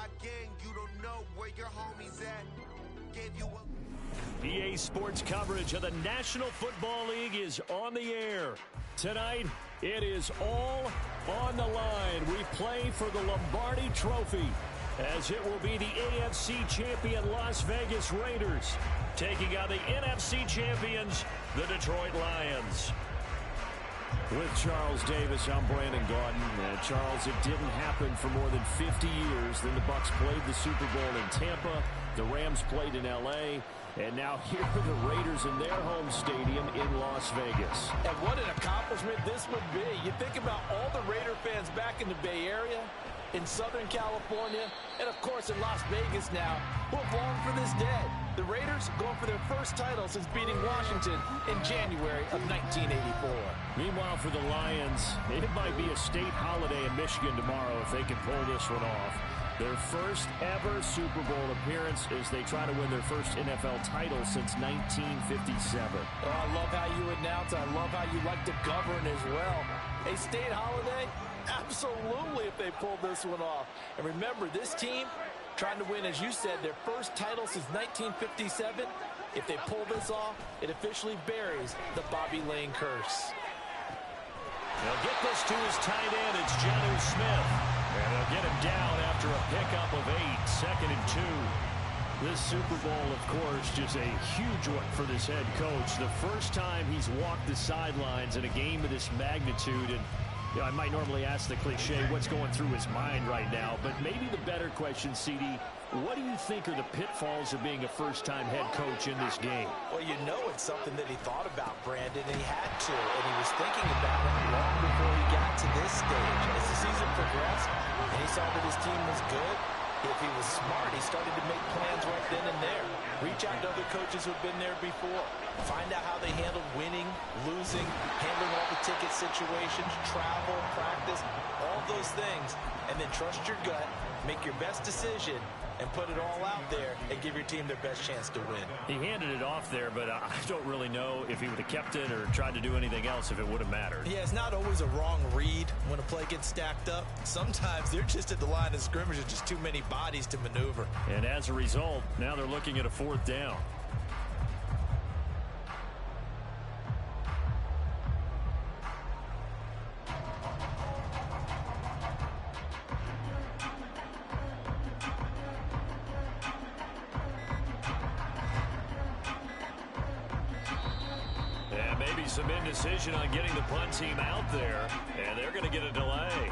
my gang, you don't know where your homies at. Gave you a... EA Sports coverage of the National Football League is on the air. Tonight, it is all on the line. We play for the Lombardi Trophy, as it will be the AFC champion Las Vegas Raiders taking on the NFC champions, the Detroit Lions. With Charles Davis, I'm Brandon Gaudin. Charles, it didn't happen for more than 50 years. Then the Bucs played the Super Bowl in Tampa. The Rams played in L.A., and now here are the Raiders in their home stadium in Las Vegas. And what an accomplishment this would be. You think about all the Raider fans back in the Bay Area, in Southern California, and of course in Las Vegas now, who have longed for this day. The Raiders going for their first title since beating Washington in January of 1984. Meanwhile, for the Lions, it might be a state holiday in Michigan tomorrow if they can pull this one off. Their first ever Super Bowl appearance as they try to win their first NFL title since 1957. Oh, I love how you announce. I love how you like to govern as well. A state holiday? Absolutely, if they pull this one off. And remember, this team trying to win, as you said, their first title since 1957. If they pull this off, it officially buries the Bobby Lane curse. They'll get this to his tight end. It's Jonnu Smith. And they'll get him down after a pickup of 8, 2nd and 2. This Super Bowl, of course, just a huge one for this head coach. The first time he's walked the sidelines in a game of this magnitude. And you know, I might normally ask the cliche, what's going through his mind right now? But maybe the better question, CD, what do you think are the pitfalls of being a first-time head coach in this game? Well, you know it's something that he thought about, Brandon, and he had to. And he was thinking about it long before he got to this stage. As the season progressed, and he saw that his team was good, if he was smart, he started to make plans right then and there. Reach out to other coaches who've been there before. Find out how they handled winning, losing, handling all the ticket situations, travel, practice, all those things. And then trust your gut, make your best decision, and put it all out there and give your team their best chance to win. He handed it off there, but I don't really know if he would have kept it or tried to do anything else if it would have mattered. Yeah, it's not always a wrong read when a play gets stacked up. Sometimes they're just at the line of scrimmage with just too many bodies to maneuver. And as a result, now they're looking at a 4th down. Some indecision on getting the punt team out there, and they're going to get a delay.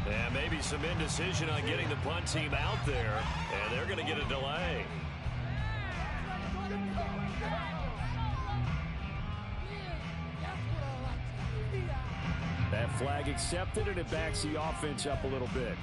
And maybe some indecision on getting the punt team out there, and they're going to get a delay. That flag accepted, and it backs the offense up a little bit.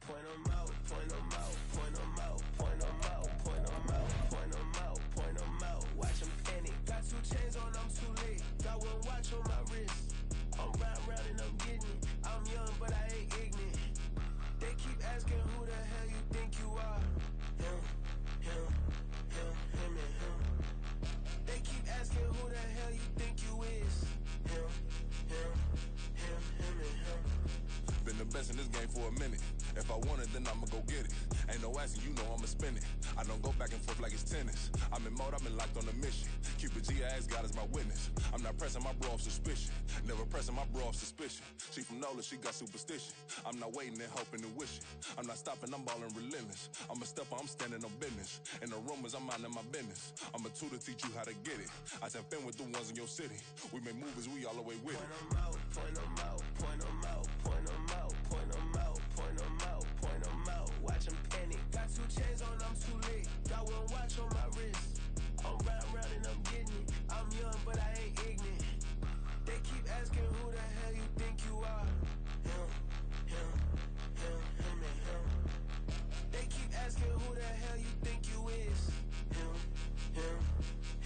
Point 'em out, point 'em out, point 'em out, point 'em out, point 'em out, point 'em out, point 'em out. Watch 'em panic. Got 2 chains on, I'm too late. Got 1 watch on my wrist. I'm round and I'm getting it. I'm young, but I ain't ignorant. They keep asking who the hell you think you are. Him, him, him, him, and him. They keep asking who the hell you think you is. Him, him, him, him, and him. Been the best in this game for a minute. If I want it, then I'ma go get it. Ain't no asking, you know I'ma spin it. I don't go back and forth like it's tennis. I'm in mode, I've been locked on a mission. keep it G, I ask God as my witness. I'm not pressing my bro off suspicion. Never pressing my bro off suspicion. She from NOLA, she got superstition. I'm not waiting and hoping and wishing. I'm not stopping, I'm balling relentless. I'm a stepper, I'm standing on business. In the rumors, I'm minding my business. I'm a tutor, teach you how to get it. I tap in with the ones in your city. We make movies, we all the way with it. Point them out, point them out, point them out, point them out, point them out, point them out, point them out. Watch them panic. Got 2 chains on, I'm too late. Got 1 watch on my wrist. I'm round and I'm getting it. I'm young, but I ain't ignorant. They keep asking who the hell you think you are. Him, him, him, him, and him. They keep asking who the hell you think you is. Him, him,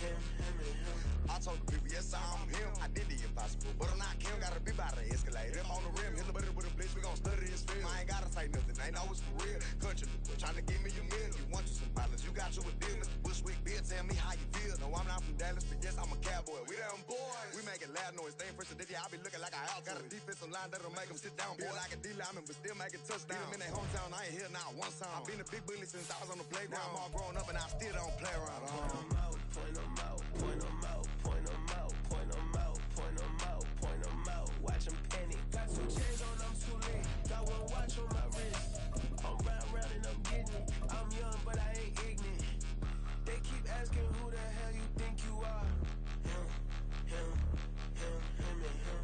him, him, and him. I told the people, yes, I'm him. I did the impossible, but I'm not Kim. Gotta be by the escalator. I'm on the rim, hit a better with a blitz. We gon' study this film. I ain't gotta say nothing, ain't know it's for real. Country, trying to give me a meal. You want you some violence, you got you a deal. Mr. Bushwick, Bill, tell me how you feel. No, I'm not from Dallas, but yes, I'm a cowboy. We them boys. We making loud noise, staying fresh to this. I be looking like a house. Got a defensive line that'll make them sit down. Feel like a D-lineman, but still making touchdowns. Beat them in their hometown, I ain't here not one sound. I've been a big bully since I was on the playground. I'm all grown up and I still don't play around. Point them out, point them out, point them out, point them out, point them out, point them out, point them out. Watch them panic. Got 2 chains on, I'm too late. Got 1 watch on my wrist. I'm round and I'm getting it. I'm young, but I ain't ignorant. They keep asking who the hell you think you are. Him, him, him, him, and him.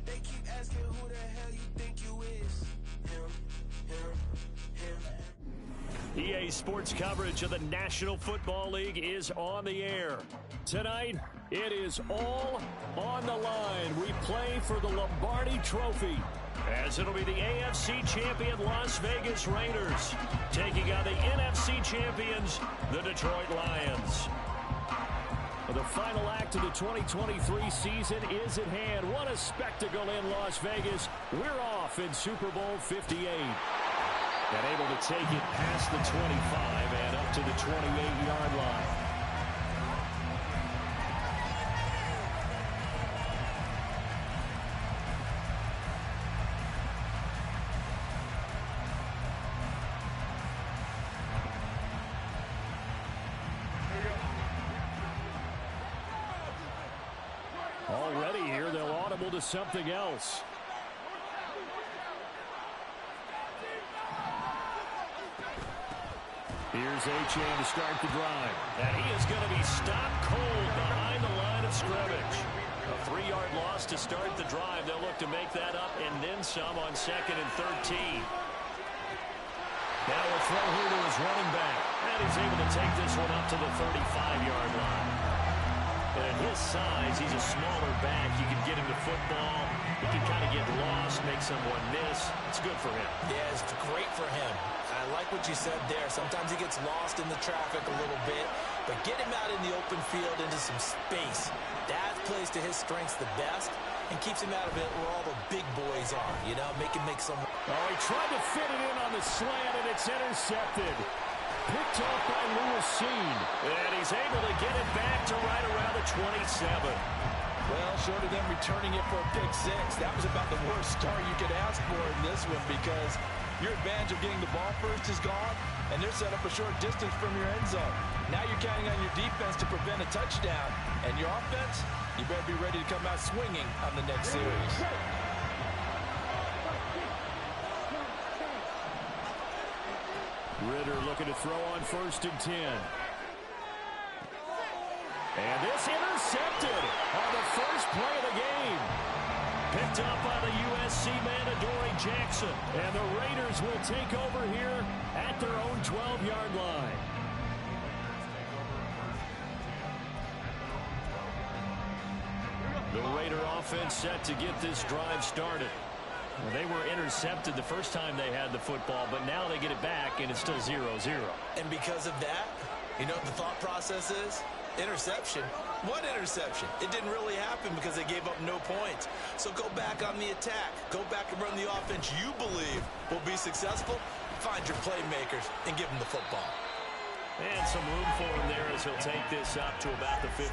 They keep asking who the hell you think you is. Him, him, him, him. EA Sports coverage of the National Football League is on the air. Tonight, it is all on the line. We play for the Lombardi Trophy, as it'll be the AFC champion Las Vegas Raiders taking on the NFC champions, the Detroit Lions. The final act of the 2023 season is at hand. What a spectacle in Las Vegas. We're off in Super Bowl 58. And able to take it past the 25 and up to the 28-yard line. Already here, they'll audible to something else. Here's Achane to start the drive. And he is going to be stopped cold behind the line of scrimmage. A 3-yard loss to start the drive. They'll look to make that up and then some on 2nd and 13. Now a throw here to his running back. And he's able to take this one up to the 35-yard line. And at his size, he's a smaller back. You can get him to football. He can kind of get lost, make someone miss. It's good for him. Yeah, it's great for him. I like what you said there. Sometimes he gets lost in the traffic a little bit, but get him out in the open field into some space. That plays to his strengths the best and keeps him out of it where all the big boys are, you know, make him make some. Oh, he tried to fit it in on the slant, and it's intercepted. Picked off by Lewis Seen, and he's able to get it back to right around the 27. Well, short of them returning it for a pick 6, that was about the worst start you could ask for in this one, because your advantage of getting the ball first is gone, and they're set up a short distance from your end zone. Now you're counting on your defense to prevent a touchdown, and your offense, you better be ready to come out swinging on the next series. Ritter looking to throw on 1st and 10. And this intercepted on the first play of the game. Picked up by the USC man, Adoree Jackson. And the Raiders will take over here at their own 12-yard line. The Raider offense set to get this drive started. Well, they were intercepted the first time they had the football, but now they get it back, and it's still 0-0. And because of that, you know what the thought process is? Interception. What interception? It didn't really happen because they gave up no points. So go back on the attack. Go back and run the offense you believe will be successful. Find your playmakers and give them the football. And some room for him there as he'll take this up to about the 15.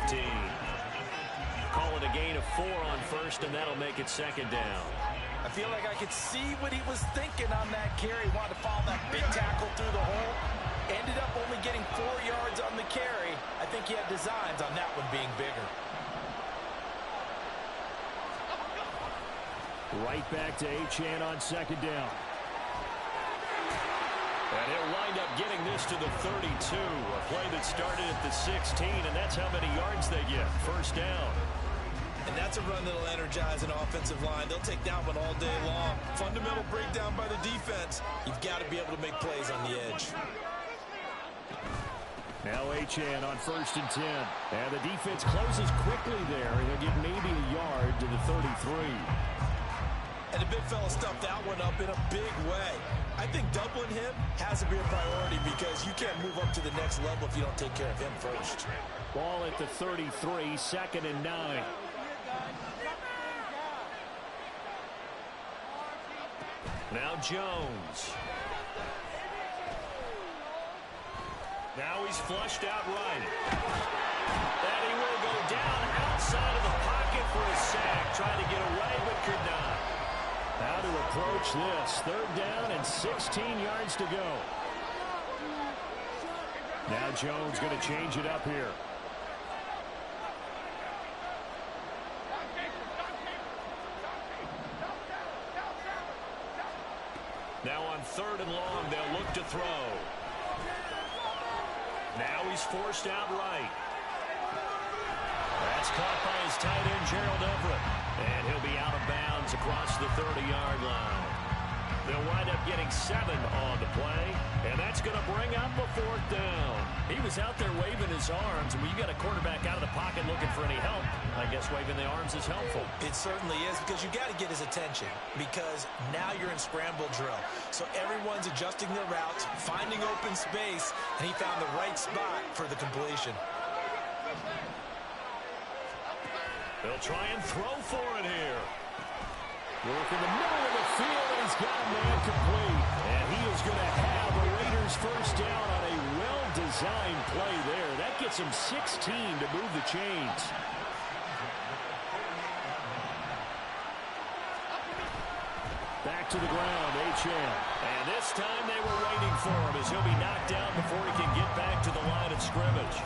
Call it a gain of 4 on 1st, and that'll make it 2nd down. I feel like I could see what he was thinking on that carry. Wanted to follow that big tackle through the hole. Ended up only getting 4 yards on the carry. I think he had designs on that one being bigger. Right back to Achane on second down. And he'll wind up getting this to the 32. A play that started at the 16, and that's how many yards they get. First down. And that's a run that'll energize an offensive line. They'll take that one all day long. Fundamental breakdown by the defense. You've got to be able to make plays on the edge. Now Achane on 1st and 10. And the defense closes quickly there. He'll get maybe a yard to the 33. And the big fella stuffed that one up in a big way. I think doubling him has to be a priority because you can't move up to the next level if you don't take care of him first. Ball at the 33, 2nd and 9. Now Jones. Now he's flushed out right. And he will go down outside of the pocket for a sack. Trying to get away, but could not. How to approach this. 3rd down and 16 yards to go. Now Jones going to change it up here. Now on 3rd and long, they'll look to throw. Now he's forced out right. That's caught by his tight end, Gerald Everett. And he'll be out of bounds across the 30-yard line. They'll wind up getting 7 on the play, and that's going to bring up a 4th down. He was out there waving his arms, and when you got a quarterback out of the pocket looking for any help, I guess waving the arms is helpful. It certainly is, because you got to get his attention, because now you're in scramble drill. So everyone's adjusting their routes, finding open space, and he found the right spot for the completion. They'll try and throw for it here. Work in the middle of the field, and he's got a man complete. And he is going to have a Raiders first down on a well-designed play there. That gets him 16 to move the chains. Back to the ground, Achane. And this time they were waiting for him as he'll be knocked down before he can get back to the line of scrimmage.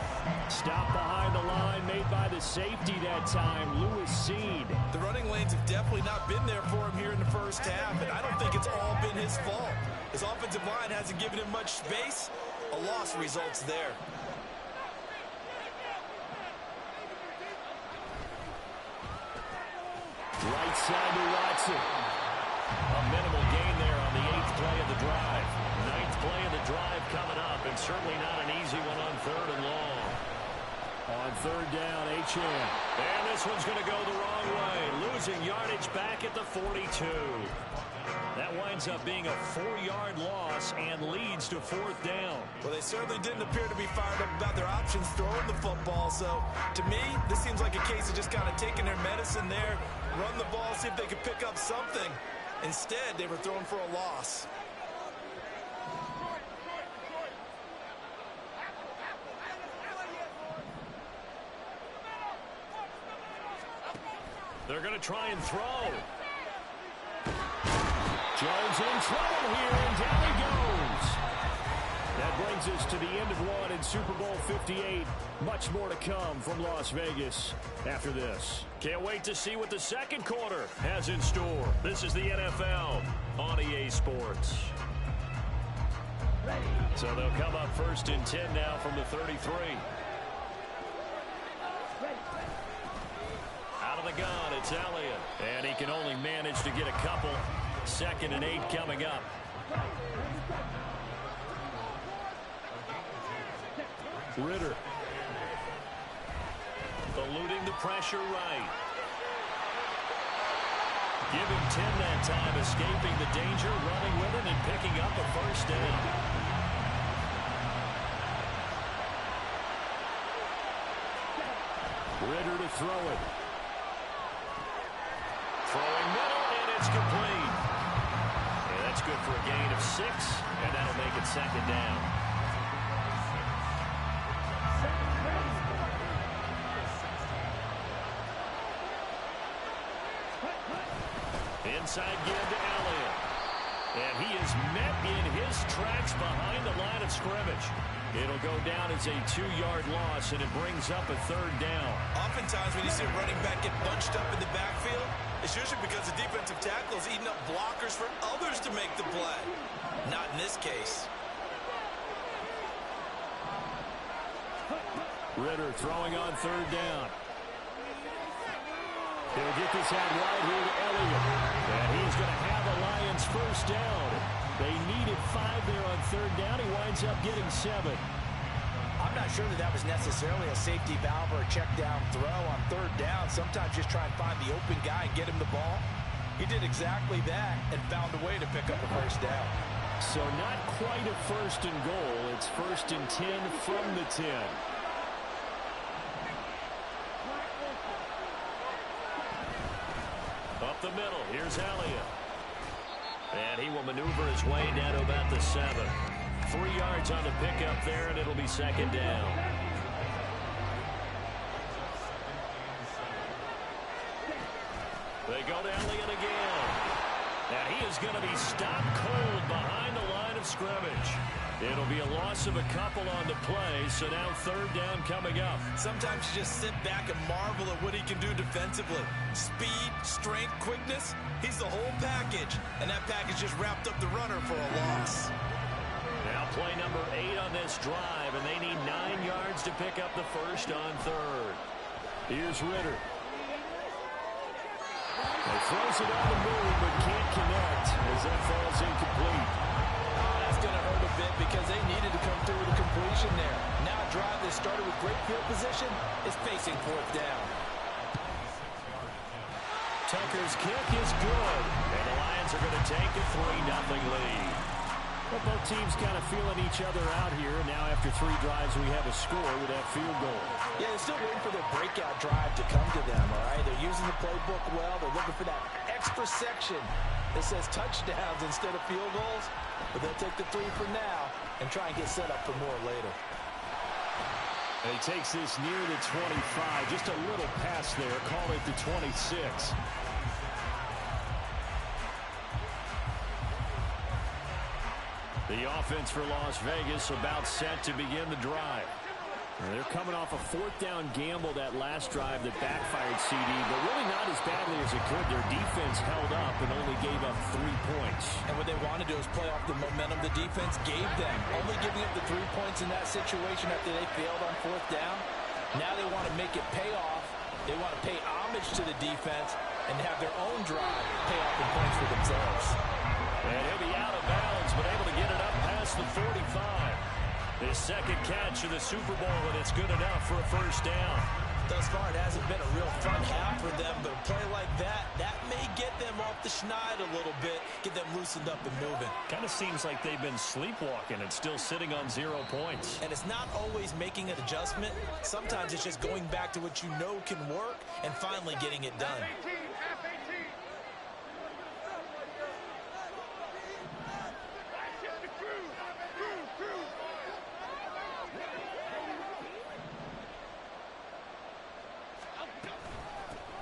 Stop behind the line made by the safety that time, Lewis Seed. The running lanes have definitely not been there for him here in the first half, and I don't think it's all been his fault. His offensive line hasn't given him much space. A loss results there. Right side to Watson. A minimal gain there on the 8th play of the drive. 9th play of the drive coming up, and certainly not an easy one on 3rd and long. On 3rd down, Achane. And this one's going to go the wrong way. Losing yardage back at the 42. That winds up being a 4-yard loss and leads to 4th down. Well, they certainly didn't appear to be fired up about their options throwing the football. So, to me, this seems like a case of just kind of taking their medicine there, run the ball, see if they could pick up something. Instead, they were thrown for a loss. They're going to try and throw. Jones in trouble here, and down he goes. That brings us to the end of one in Super Bowl 58. Much more to come from Las Vegas after this. Can't wait to see what the second quarter has in store. This is the NFL on EA Sports. So they'll come up 1st and 10 now from the 33. Out of the gun, it's Elliott. And he can only manage to get a couple. 2nd and 8 coming up. Ritter. Eluding the pressure right. Give him 10 that time, escaping the danger, running with it, and picking up a first down. Ritter to throw it. Throwing middle, and it's complete. Yeah, that's good for a gain of 6, and that'll make it 2nd down. Inside give to Elliott. And he is met in his tracks behind the line of scrimmage. It'll go down as a 2-yard loss, and it brings up a 3rd down. Oftentimes when you see a running back get bunched up in the backfield, it's usually because the defensive tackle is eating up blockers for others to make the play. Not in this case. Ritter throwing on 3rd down. He'll get this out wide here to Elliott. And he's going to have a Lions 1st down. They needed 5 there on 3rd down. He winds up getting 7. I'm not sure that was necessarily a safety valve or a check down throw on 3rd down. Sometimes just try and find the open guy and get him the ball. He did exactly that and found a way to pick up a 1st down. So not quite a 1st and goal. It's 1st and 10 from the 10. Up the middle, here's Elliott. And he will maneuver his way down to about the 7. 3 yards on the pickup there, and it'll be 2nd down. They go to Elliott again. And he is going to be stopped cold behind the line of scrimmage. It'll be a loss of a couple on the play, so now 3rd down coming up. Sometimes you just sit back and marvel at what he can do defensively. Speed, strength, quickness, he's the whole package. And that package just wrapped up the runner for a loss. Now play number 8 on this drive, and they need 9 yards to pick up the 1st on 3rd. Here's Ritter. He throws it on the move, but can't connect as that falls incomplete. Oh, that's going to hurt a bit because they needed to come through with a completion there. Now a drive that started with great field position is facing 4th down. Tucker's kick is good, and the Lions are going to take a 3-0 lead. Well, both teams kind of feeling each other out here. Now after 3 drives, we have a score with that field goal. Yeah, they're still waiting for their breakout drive to come to them, all right? They're using the playbook well. They're looking for that extra section that says touchdowns instead of field goals. But they'll take the 3 for now and try and get set up for more later. And he takes this near the 25. Just a little pass there. Call it the 26. The offense for Las Vegas about set to begin the drive. They're coming off a 4th down gamble that last drive that backfired CD, but really not as badly as it could. Their defense held up and only gave up 3 points. And what they want to do is play off the momentum the defense gave them. Only giving up the 3 points in that situation after they failed on 4th down. Now they want to make it pay off. They want to pay homage to the defense and have their own drive pay off in points for themselves. And he'll be out of bounds, but able to get it up past the 45. His 2nd catch of the Super Bowl, and it's good enough for a 1st down. Thus far, it hasn't been a real fun half for them, but a play like that may get them off the schneid a little bit, get them loosened up and moving. Kind of seems like they've been sleepwalking and still sitting on 0 points. And it's not always making an adjustment. Sometimes it's just going back to what you know can work and finally getting it done.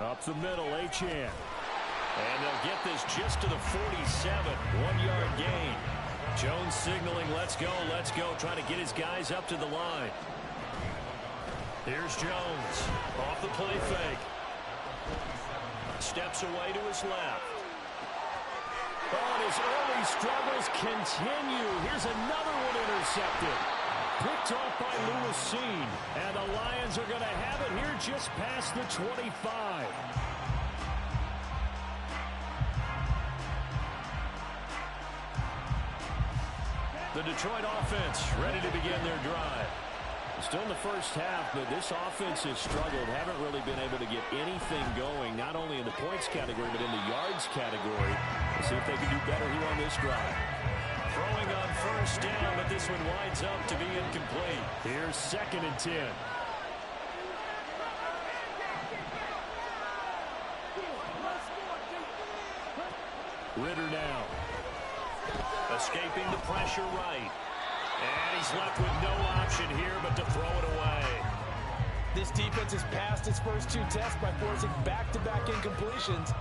Up the middle, Achane. And they'll get this just to the 47. 1-yard gain. Jones signaling, let's go, trying to get his guys up to the line. Here's Jones. Off the play fake. Steps away to his left. Oh, and his early struggles continue. Here's another one intercepted. Picked off by Lewisine. And the Lions are going to have it here just past the 25. The Detroit offense ready to begin their drive. Still in the first half, but this offense has struggled. Haven't really been able to get anything going, not only in the points category, but in the yards category. Let's see if they can do better here on this drive. Throwing on 1st down, but this one winds up to be incomplete. Here's 2nd and 10. Ritter now. Escaping the pressure right. And he's left with no option here but to throw it away. This defense has passed its first 2 tests by forcing back-to-back incompletions.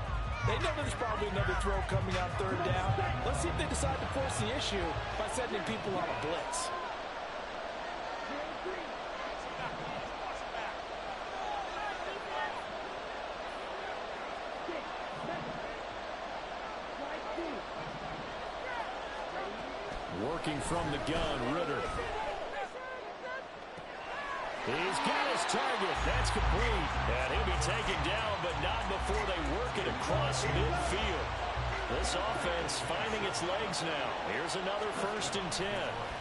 They know there's probably another throw coming on third down. Let's see if they decide to force the issue by sending people on a blitz. Working from the gun, Ritter. He's got his target. That's complete. And he'll be taken down, but not before they work it across midfield. This offense finding its legs now. Here's another 1st and 10.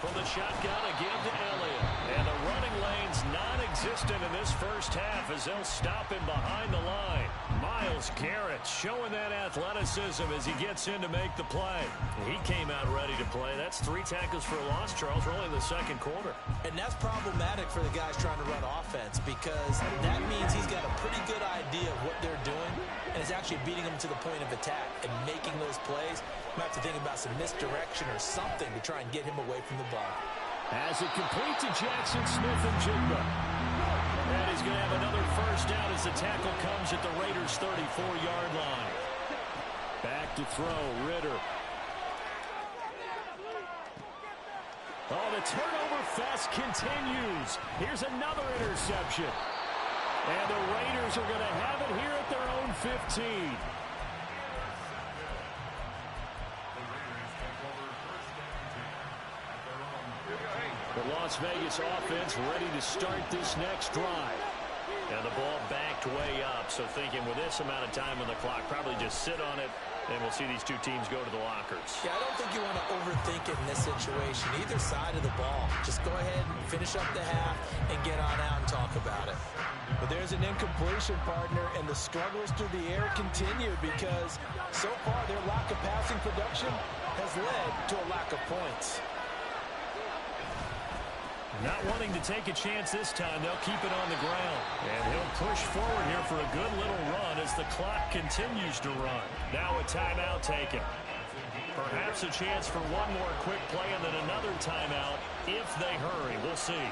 From the shotgun again to Elliott. And the running lane's non-existent in this first half as they'll stop him behind the line. Myles Garrett showing that athleticism as he gets in to make the play. He came out ready to play. That's 3 tackles for a loss, Charles. We're only in the second quarter. And that's problematic for the guys trying to run offense because that means he's got a pretty good idea of what they're doing and is actually beating them to the point of attack and making those plays. Might have to think about some misdirection or something to try and get him away from the ball. As it complete to Jackson Smith and Jigba. And he's going to have another first down as the tackle comes at the Raiders' 34-yard line. Back to throw, Ritter. Oh, the turnover fest continues. Here's another interception. And the Raiders are going to have it here at their own 15. The Las Vegas offense ready to start this next drive. And the ball backed way up, so thinking with this amount of time on the clock, probably just sit on it, and we'll see these two teams go to the lockers. Yeah, I don't think you want to overthink it in this situation. Either side of the ball. Just go ahead and finish up the half and get on out and talk about it. But there's an incompletion, partner, and the struggles through the air continue because so far their lack of passing production has led to a lack of points. Not wanting to take a chance this time, they'll keep it on the ground. And he'll push forward here for a good little run as the clock continues to run. Now a timeout taken. Perhaps a chance for one more quick play and then another timeout if they hurry. We'll see.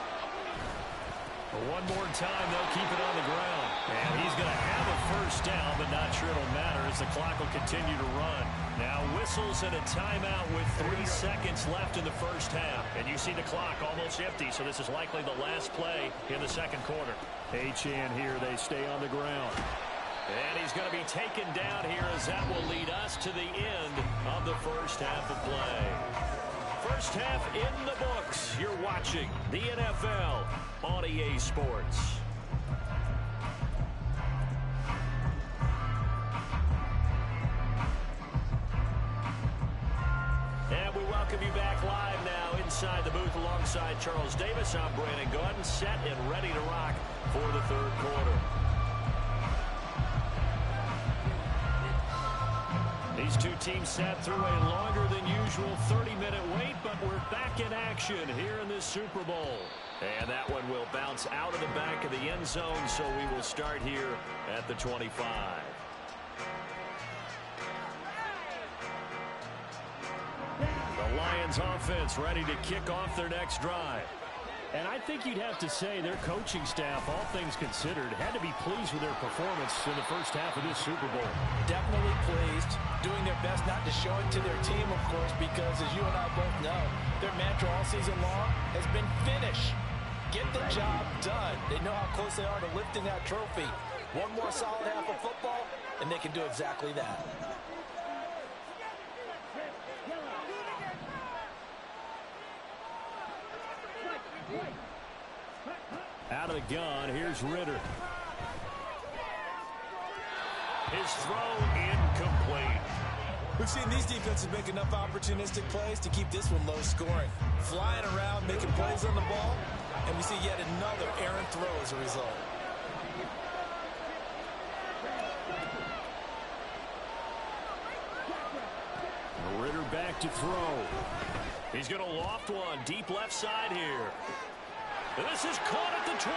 One more time, they'll keep it on the ground. And he's going to have a first down, but not sure it'll matter as the clock will continue to run. Now whistles and a timeout with 3 seconds left in the first half. And you see the clock almost empty, so this is likely the last play in the second quarter. Achane here, they stay on the ground. And he's going to be taken down here as that will lead us to the end of the first half of play. First half in the books. You're watching the NFL on EA Sports. And we welcome you back live now inside the booth alongside Charles Davis. I'm Brandon Gaudin, set and ready to rock for the third quarter. These two teams sat through a longer than usual 30-minute wait, but we're back in action here in this Super Bowl. And that one will bounce out of the back of the end zone, so we will start here at the 25. The Lions offense ready to kick off their next drive. And I think you'd have to say their coaching staff, all things considered, had to be pleased with their performance in the first half of this Super Bowl. Definitely pleased, doing their best not to show it to their team, of course, because as you and I both know, their mantra all season long has been finish. Get the job done. They know how close they are to lifting that trophy. One more solid half of football, and they can do exactly that. Out of the gun, here's Ritter. His throw incomplete. We've seen these defenses make enough opportunistic plays to keep this one low scoring. Flying around, making plays on the ball, and we see yet another errant throw as a result. Ritter back to throw. He's going to loft one deep left side here. This is caught at the 20.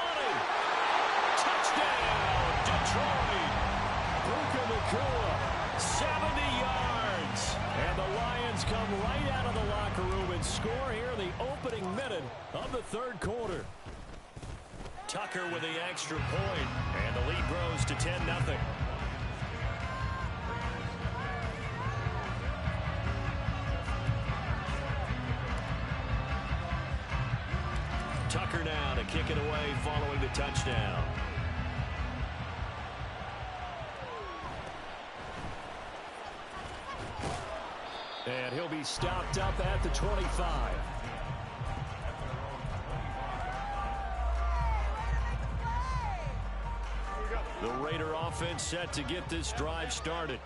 Touchdown, Detroit. Puka Nacua, 70 yards. And the Lions come right out of the locker room and score here in the opening minute of the third quarter. Tucker with the extra point, and the lead grows to 10-0. Tucker now to kick it away following the touchdown. And he'll be stopped up at the 25. The Raider offense set to get this drive started.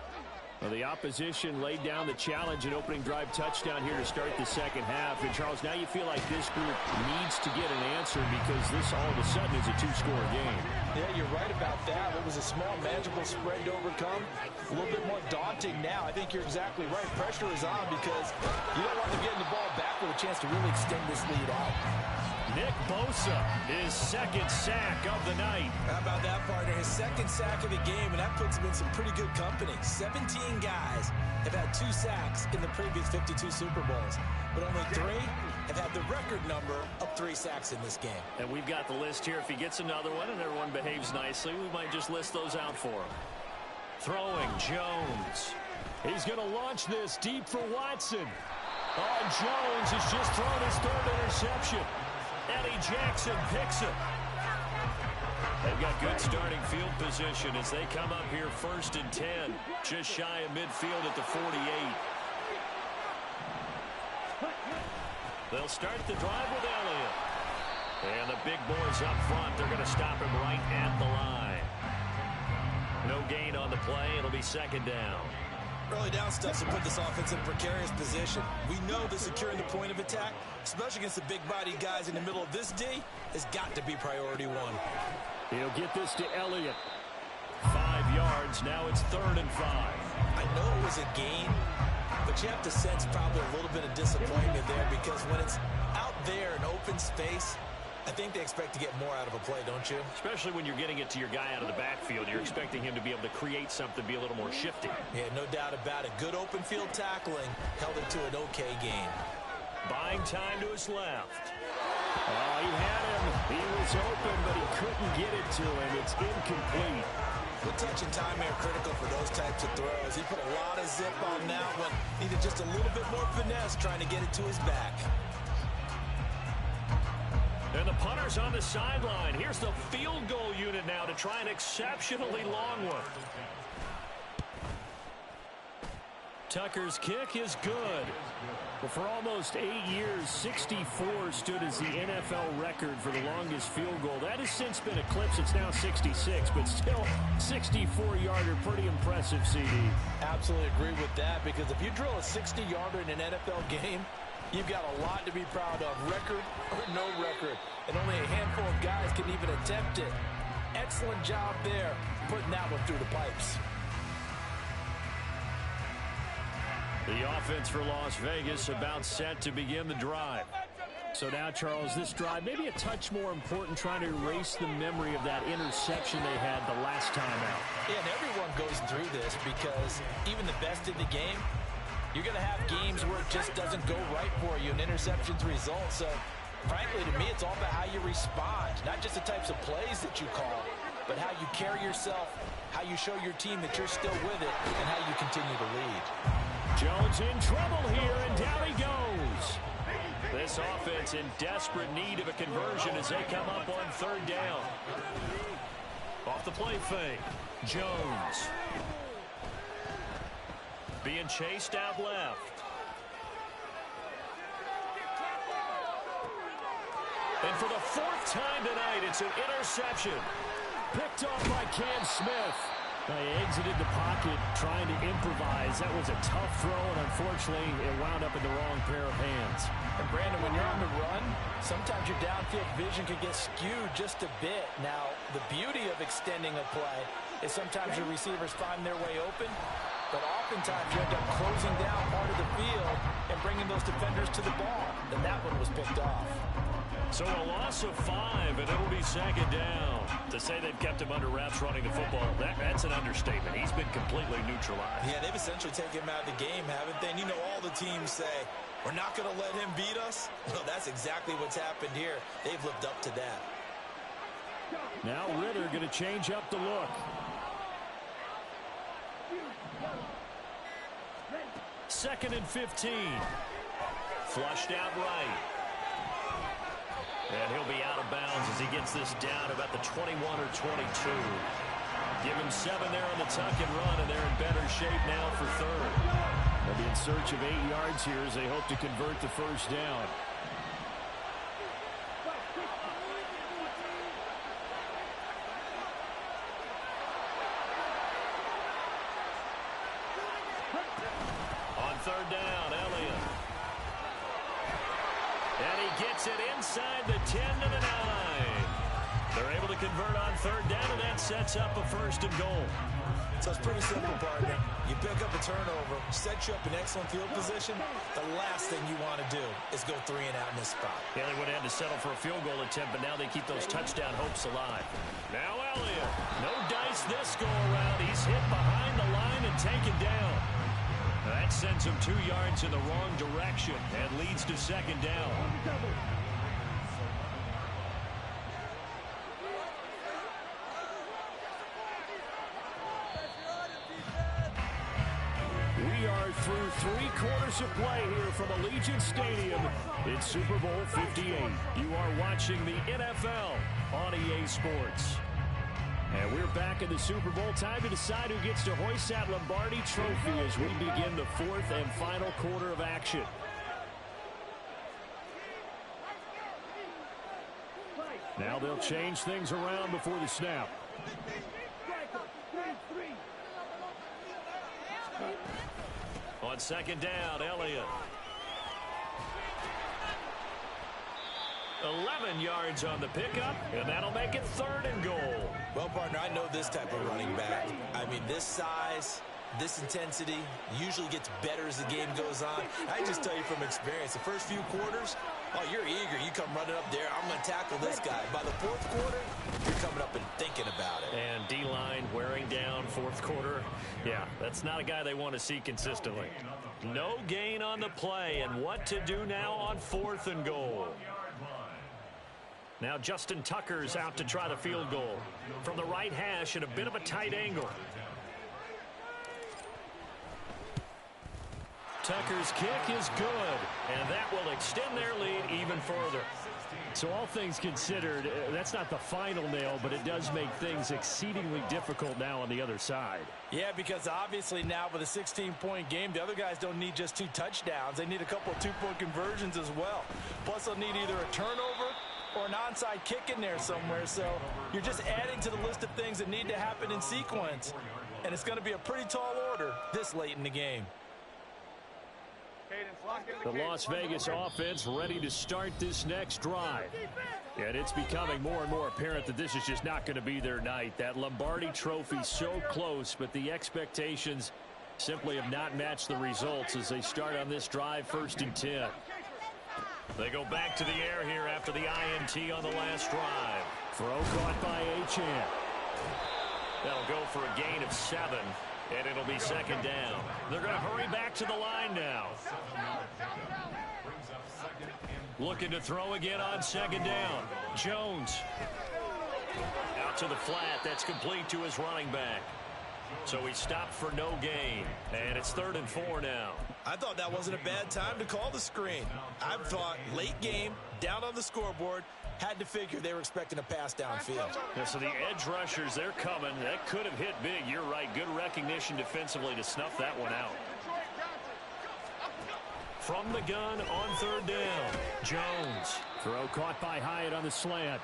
Well, the opposition laid down the challenge and opening drive touchdown here to start the second half. And, Charles, now you feel like this group needs to get an answer because this all of a sudden is a two-score game. Yeah, you're right about that. It was a small, manageable spread to overcome. A little bit more daunting now. I think you're exactly right. Pressure is on because you don't want to get the ball back with a chance to really extend this lead out. Nick Bosa, his second sack of the night. How about that, partner? His second sack of the game, and that puts him in some pretty good company. 17 guys have had 2 sacks in the previous 52 Super Bowls, but only 3 have had the record number of 3 sacks in this game. And we've got the list here. If he gets another one and everyone behaves nicely, we might just list those out for him. Throwing, Jones. He's going to launch this deep for Watson. Oh, Jones has just thrown his 3rd interception. Eddie Jackson picks it. They've got good starting field position as they come up here 1st and 10. Just shy of midfield at the 48. They'll start the drive with Elliott. And the big boys up front, they're going to stop him right at the line. No gain on the play. It'll be 2nd down. Early down stuff to put this offense in precarious position. We know that securing the point of attack, especially against the big-bodied guys in the middle of this D, has got to be priority 1. He'll get this to Elliott. 5 yards. Now it's 3rd and 5. I know it was a gain, but you have to sense probably a little bit of disappointment there because when it's out there in open space, I think they expect to get more out of a play, don't you? Especially when you're getting it to your guy out of the backfield. You're expecting him to be able to create something, be a little more shifty. Yeah, no doubt about it. Good open field tackling held it to an okay gain. Buying time to his left. Oh, he had him. He was open, but he couldn't get it to him. It's incomplete. The touch and time are critical for those types of throws. He put a lot of zip on that one. Needed just a little bit more finesse trying to get it to his back. And the punter's on the sideline. Here's the field goal unit now to try an exceptionally long one. Tucker's kick is good. Well, for almost 8 years, 64 stood as the NFL record for the longest field goal. That has since been eclipsed. It's now 66, but still 64-yarder. Pretty impressive, CD. Absolutely agree with that because if you drill a 60-yarder in an NFL game, you've got a lot to be proud of, record or no record. And only a handful of guys can even attempt it. Excellent job there, putting that one through the pipes. The offense for Las Vegas about set to begin the drive. So now, Charles, this drive maybe a touch more important, trying to erase the memory of that interception they had the last time out. Yeah, and everyone goes through this because even the best in the game, you're going to have games where it just doesn't go right for you, and interceptions result. So, frankly, to me, it's all about how you respond, not just the types of plays that you call, but how you carry yourself, how you show your team that you're still with it, and how you continue to lead. Jones in trouble here, and down he goes. This offense in desperate need of a conversion as they come up on 3rd down. Off the play fake, Jones. Being chased out left. And for the 4th time tonight, it's an interception. Picked off by Cam Smith. He exited the pocket trying to improvise. That was a tough throw, and unfortunately, it wound up in the wrong pair of hands. And, Brandon, when you're on the run, sometimes your downfield vision can get skewed just a bit. Now, the beauty of extending a play is sometimes your receivers find their way open, but oftentimes you end up closing down part of the field and bringing those defenders to the ball. And that one was picked off. So a loss of 5, and it'll be 2nd down. To say they've kept him under wraps running the football, that's an understatement. He's been completely neutralized. Yeah, they've essentially taken him out of the game, haven't they? And you know all the teams say, we're not going to let him beat us. Well, that's exactly what's happened here. They've lived up to that. Now Ritter going to change up the look. Second and 15. Flushed out right. And he'll be out of bounds as he gets this down about the 21 or 22. Give him 7 there on the tuck and run, and they're in better shape now for third. They'll be in search of 8 yards here as they hope to convert the first down. On third down, Elliott. And he gets it inside the 10 to the 9. They're able to convert on third down, and that sets up a first and goal. So it's pretty simple, partner. You pick up a turnover, set you up in excellent field position. The last thing you want to do is go 3 and out in this spot. Yeah, they would have had to settle for a field goal attempt, but now they keep those touchdown hopes alive. Now Elliott. No dice this go around. He's hit behind the line and taken down. That sends him 2 yards in the wrong direction and leads to second down. We are through 3 quarters of play here from Allegiant Stadium in Super Bowl 58. You are watching the NFL on EA Sports. And we're back in the Super Bowl. Time to decide who gets to hoist that Lombardi trophy as we begin the 4th and final quarter of action. Now they'll change things around before the snap. On second down, Elliott. 11 yards on the pickup, and that'll make it third and goal. Well, partner, I know this type of running back. I mean, this size, this intensity usually gets better as the game goes on. I can just tell you from experience, the first few quarters, oh, you're eager. You come running up there, I'm going to tackle this guy. By the 4th quarter, you're coming up and thinking about it. And D-line wearing down 4th quarter. Yeah, that's not a guy they want to see consistently. No gain on the play, and what to do now on 4th and goal. Now Justin Tucker's out to try the field goal from the right hash at a bit of a tight angle. Tucker's kick is good, and that will extend their lead even further. So all things considered, that's not the final nail, but it does make things exceedingly difficult now on the other side. Yeah, because obviously now with a 16-point game, the other guys don't need just 2 touchdowns. They need a couple of 2-point conversions as well. Plus, they'll need either a turnover or an onside kick in there somewhere. So you're just adding to the list of things that need to happen in sequence. And it's going to be a pretty tall order this late in the game. The Las Vegas offense ready to start this next drive. And it's becoming more and more apparent that this is just not going to be their night. That Lombardi trophy so close, but the expectations simply have not matched the results as they start on this drive 1st and 10. They go back to the air here after the INT on the last drive. Throw caught by Achane. That'll go for a gain of 7, and it'll be second down. They're going to hurry back to the line now. Looking to throw again on second down. Jones. Out to the flat. That's complete to his running back. So he stopped for no gain, and it's 3rd and 4 now. I thought that wasn't a bad time to call the screen. I thought late game, down on the scoreboard, had to figure they were expecting a pass downfield. Yeah, so the edge rushers, they're coming. That could have hit big. You're right. Good recognition defensively to snuff that one out. From the gun on 3rd down, Jones. Throw caught by Hyatt on the slant.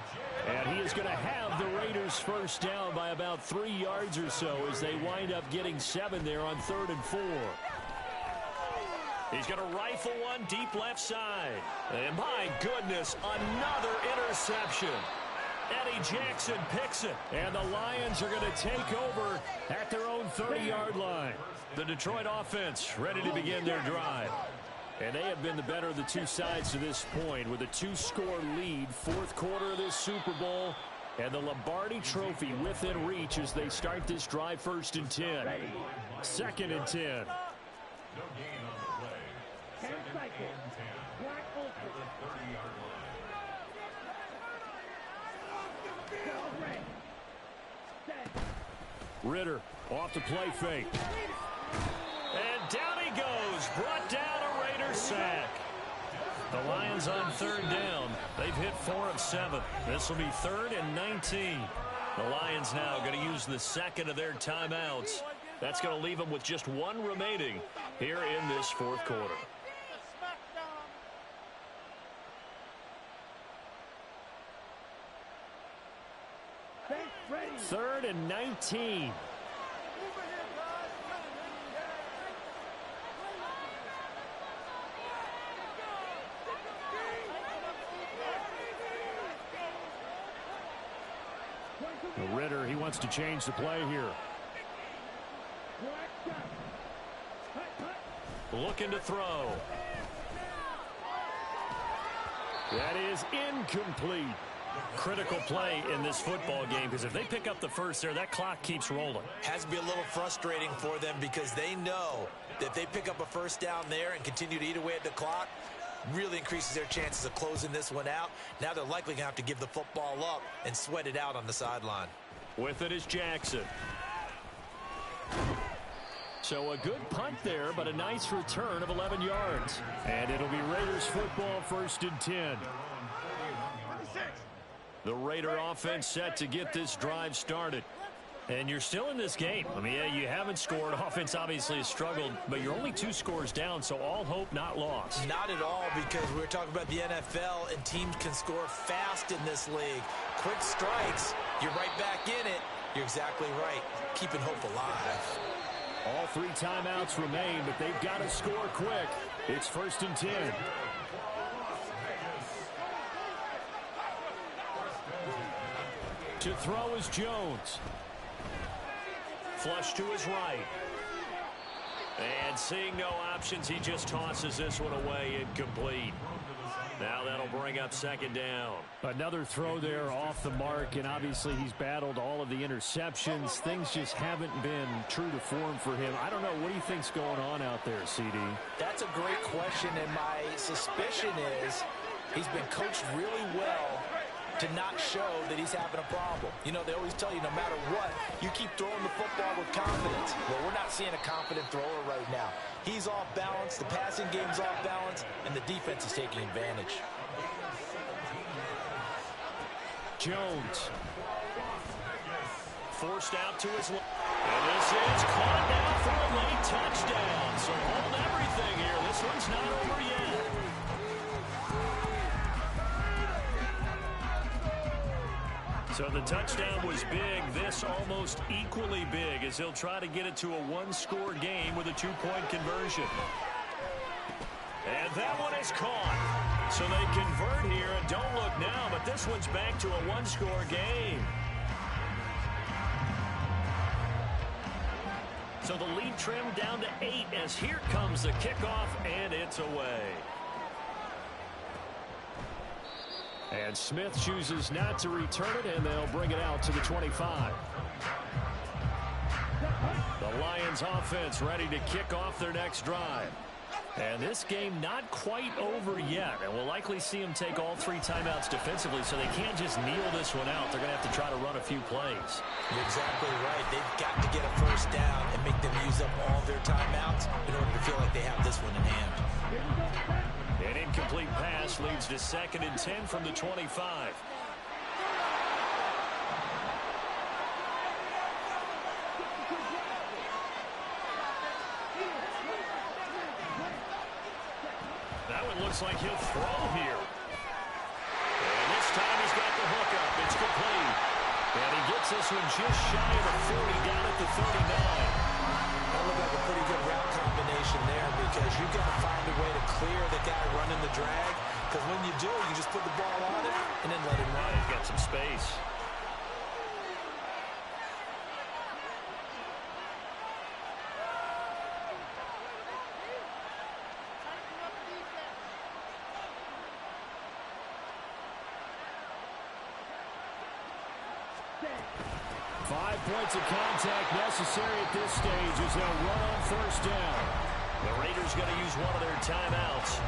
And he is going to have the Raiders first down by about 3 yards or so as they wind up getting 7 there on 3rd and 4. He's going to rifle one deep left side. And my goodness, another interception. Eddie Jackson picks it. And the Lions are going to take over at their own 30-yard line. The Detroit offense ready to begin their drive. And they have been the better of the 2 sides to this point with a 2-score lead. 4th quarter of this Super Bowl. And the Lombardi trophy within reach as they start this drive 1st and 10. 2nd and 10. Ritter off to play fake. And down he goes. Brought down a Raiders sack. The Lions on 3rd down. They've hit 4 of 7. This will be 3rd and 19. The Lions now going to use the second of their timeouts. That's going to leave them with just 1 remaining here in this 4th quarter. Third and 19. Ritter, he wants to change the play here. Looking to throw. That is incomplete. Critical play in this football game, because if they pick up the first there, that clock keeps rolling. Has to be a little frustrating for them because they know that if they pick up a first down there and continue to eat away at the clock, really increases their chances of closing this one out. Now they're likely going to have to give the football up and sweat it out on the sideline. With it is Jackson. So a good punt there, but a nice return of 11 yards. And it'll be Raiders football, 1st and 10. The Raider offense set to get this drive started. And you're still in this game. I mean, yeah, you haven't scored. Offense obviously has struggled, but you're only 2 scores down, so all hope not lost. Not at all, because we were talking about the NFL, and teams can score fast in this league. Quick strikes, you're right back in it. You're exactly right. Keeping hope alive. All 3 timeouts remain, but they've got to score quick. It's 1st and 10. To throw is Jones. Flush to his right. And seeing no options, he just tosses this one away, incomplete. Now that'll bring up 2nd down. Another throw there off the mark, and obviously he's battled all of the interceptions. Things just haven't been true to form for him. I don't know. What do you think's going on out there, CD? That's a great question, and my suspicion is he's been coached really well to not show that he's having a problem. You know, they always tell you no matter what, you keep throwing the football with confidence. Well, we're not seeing a confident thrower right now. He's off balance, the passing game's off balance, and the defense is taking advantage. Jones. Forced out to his left. And this is caught down for a late touchdown. So hold everything here. This one's not over yet. So the touchdown was big. This almost equally big as he'll try to get it to a 1-score game with a 2-point conversion. And that one is caught. So they convert here, and don't look now, but this one's back to a 1-score game. So the lead trimmed down to 8 as here comes the kickoff, and it's away. And Smith chooses not to return it, and they'll bring it out to the 25. The Lions offense ready to kick off their next drive. And this game not quite over yet, and we'll likely see them take all 3 timeouts defensively, so they can't just kneel this one out. They're going to have to try to run a few plays. You're exactly right. They've got to get a first down and make them use up all their timeouts in order to feel like they have this one in hand. An incomplete pass leads to 2nd and 10 from the 25. Looks like he'll throw here. And this time he's got the hook up. It's complete. And he gets this one just shy of the 40, down at the 39. That looked like a pretty good route combination there, because you've got to find a way to clear the guy running the drag. Because when you do, you just put the ball on it and then let him run. He's got some space. Points of contact necessary at this stage as they'll run on 1st down. The Raiders going to use one of their timeouts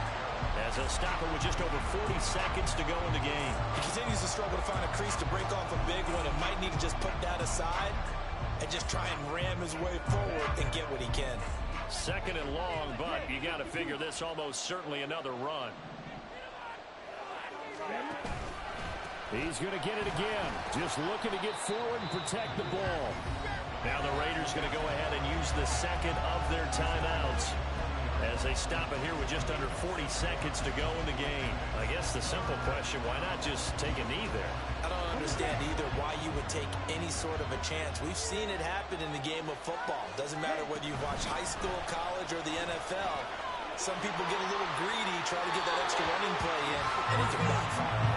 as they'll stop it with just over 40 seconds to go in the game. He continues to struggle to find a crease to break off a big one. It might need to just put that aside and just try and ram his way forward and get what he can. 2nd and long, but you got to figure this almost certainly another run. He's going to get it again. Just looking to get forward and protect the ball. Now the Raiders going to go ahead and use the second of their timeouts as they stop it here with just under 40 seconds to go in the game. I guess the simple question, why not just take a knee there? I don't understand either why you would take any sort of a chance. We've seen it happen in the game of football. Doesn't matter whether you watch high school, college, or the NFL. Some people get a little greedy, try to get that extra running play in, and it can backfire.